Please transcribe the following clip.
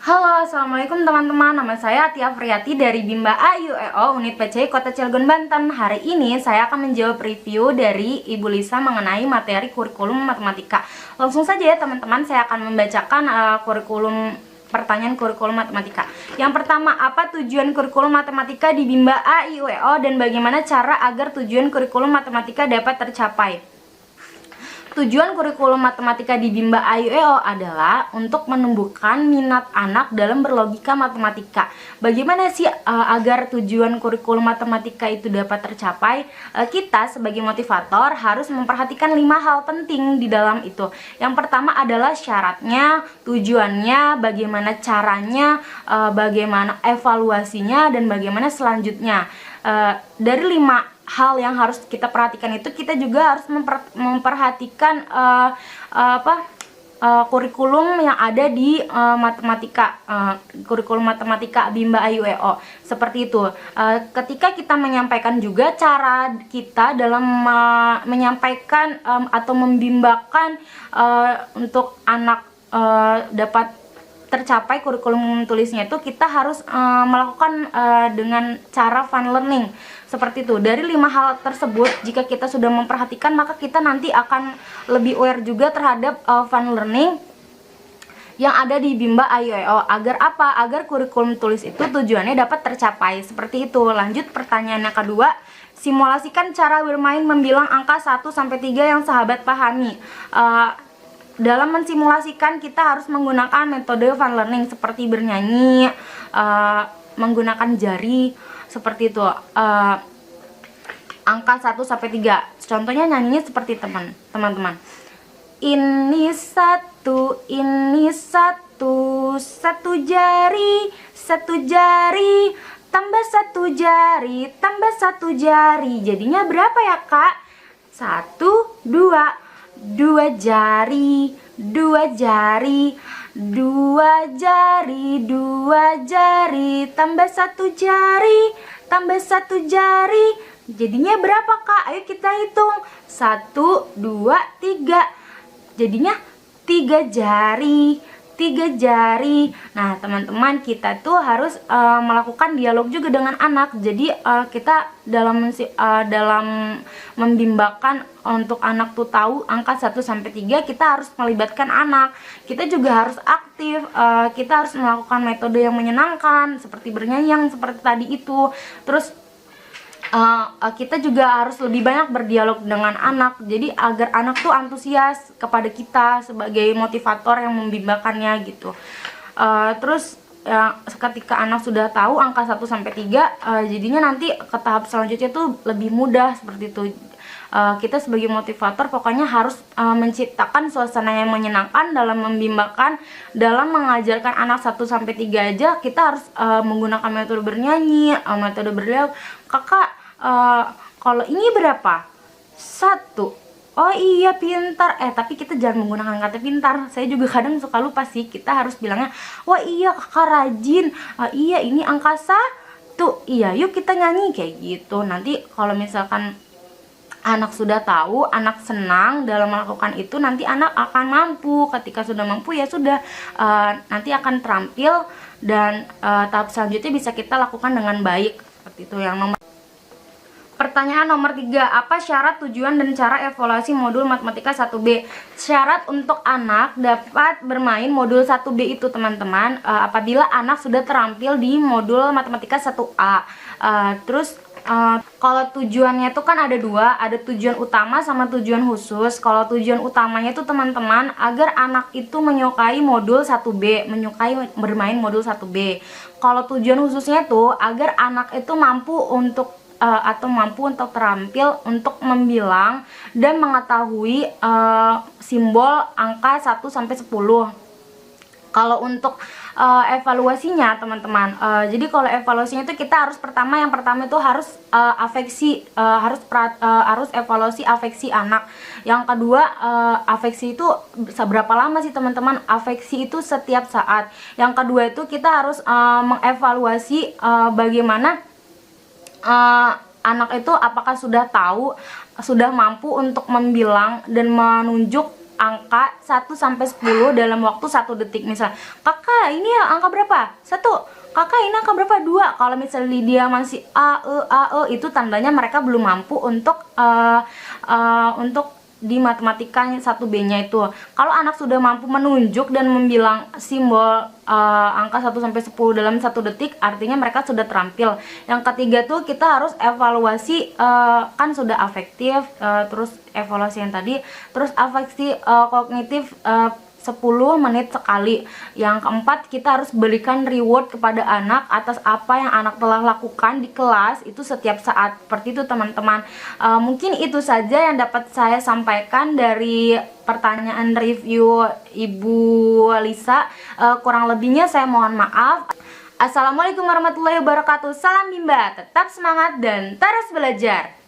Halo, assalamualaikum teman-teman. Nama saya Tia Friati dari Bimba AYUEO Unit PC Kota Cilegon, Banten. Hari ini saya akan menjawab review dari Ibu Lisa mengenai materi kurikulum matematika. Langsung saja ya teman-teman, saya akan membacakan pertanyaan kurikulum matematika. Yang pertama, apa tujuan kurikulum matematika di Bimba AYUEO dan bagaimana cara agar tujuan kurikulum matematika dapat tercapai? Tujuan kurikulum matematika di Bimba AYUEO adalah untuk menumbuhkan minat anak dalam berlogika matematika. Bagaimana sih agar tujuan kurikulum matematika itu dapat tercapai? Kita sebagai motivator harus memperhatikan 5 hal penting di dalam itu. Yang pertama adalah syaratnya, tujuannya, bagaimana caranya, bagaimana evaluasinya, dan bagaimana selanjutnya. Dari 5 hal yang harus kita perhatikan itu, kita juga harus memperhatikan kurikulum yang ada di matematika, kurikulum matematika Bimba AYUEO seperti itu. Ketika kita menyampaikan juga cara kita dalam menyampaikan atau membimbakan untuk anak dapat tercapai kurikulum tulisnya itu, kita harus melakukan dengan cara fun learning seperti itu. Dari 5 hal tersebut, jika kita sudah memperhatikan, maka kita nanti akan lebih aware juga terhadap fun learning yang ada di Bimba AYUEO. Agar apa? Agar kurikulum tulis itu tujuannya dapat tercapai seperti itu. Lanjut pertanyaan yang kedua, simulasikan cara bermain membilang angka 1-3 yang sahabat pahami. Dalam mensimulasikan, kita harus menggunakan metode fun learning seperti bernyanyi, menggunakan jari seperti itu. Angka 1-3, contohnya nyanyinya seperti teman-teman. Ini satu, satu jari, tambah satu jari, jadinya berapa ya kak? 1, 2, 2 jari, 2 jari, 2 jari, 2 jari, tambah 1 jari, tambah 1 jari, jadinya berapa kak? Ayo kita hitung. 1, 2, 3, jadinya 3 jari, 3 jari. Nah teman-teman, kita tuh harus melakukan dialog juga dengan anak. Jadi kita dalam membimbakan untuk anak tuh tahu angka 1-3, kita harus melibatkan anak. Kita juga harus aktif, kita harus melakukan metode yang menyenangkan seperti bernyanyi yang seperti tadi itu. Terus kita juga harus lebih banyak berdialog dengan anak, jadi agar anak tuh antusias kepada kita sebagai motivator yang membimbakannya gitu. Terus ketika anak sudah tahu angka 1-3, jadinya nanti ke tahap selanjutnya tuh lebih mudah seperti itu. Kita sebagai motivator pokoknya harus menciptakan suasana yang menyenangkan dalam membimbakan. Dalam mengajarkan anak 1-3 aja, kita harus menggunakan metode bernyanyi, metode berdialog. Kakak, kalau ini berapa? 1. Oh iya pintar. Tapi kita jangan menggunakan kata pintar. Saya juga kadang suka lupa sih. Kita harus bilangnya, wah iya kakak rajin. Iya ini angka 1. Iya yuk kita nyanyi kayak gitu. Nanti kalau misalkan anak sudah tahu, anak senang dalam melakukan itu, nanti anak akan mampu. Ketika sudah mampu ya sudah, nanti akan terampil dan tahap selanjutnya bisa kita lakukan dengan baik seperti itu. Pertanyaan nomor 3, apa syarat, tujuan, dan cara evaluasi modul matematika 1B? Syarat untuk anak dapat bermain modul 1B itu teman-teman, apabila anak sudah terampil di modul matematika 1A. Kalau tujuannya itu kan ada 2, ada tujuan utama sama tujuan khusus. Kalau tujuan utamanya itu teman-teman agar anak itu menyukai modul 1B, menyukai bermain modul 1B. Kalau tujuan khususnya itu agar anak itu mampu untuk terampil untuk membilang dan mengetahui simbol angka 1-10. Kalau untuk evaluasinya teman-teman, jadi kalau evaluasinya itu kita harus yang pertama itu harus harus evaluasi afeksi anak. Yang kedua, afeksi itu seberapa lama sih teman-teman? Afeksi itu setiap saat. Yang kedua itu kita harus mengevaluasi bagaimana anak itu apakah sudah tahu, sudah mampu untuk membilang dan menunjuk angka 1 sampai 10 dalam waktu 1 detik. Misal, "Kakak, ini ya angka berapa?" 1. "Kakak, ini angka berapa?" 2. Kalau misalnya dia masih itu tandanya mereka belum mampu untuk di matematika 1B-nya itu. Kalau anak sudah mampu menunjuk dan membilang simbol angka 1 sampai 10 dalam 1 detik, artinya mereka sudah terampil. Yang ketiga tuh kita harus evaluasi, kan sudah afektif, terus evaluasi yang tadi, terus afeksi kognitif 10 menit sekali. Yang keempat, kita harus berikan reward kepada anak atas apa yang anak telah lakukan di kelas itu setiap saat. Seperti itu teman-teman. Mungkin itu saja yang dapat saya sampaikan dari pertanyaan review Ibu Lisa. Kurang lebihnya saya mohon maaf. Assalamualaikum warahmatullahi wabarakatuh. Salam Bimba, tetap semangat dan terus belajar.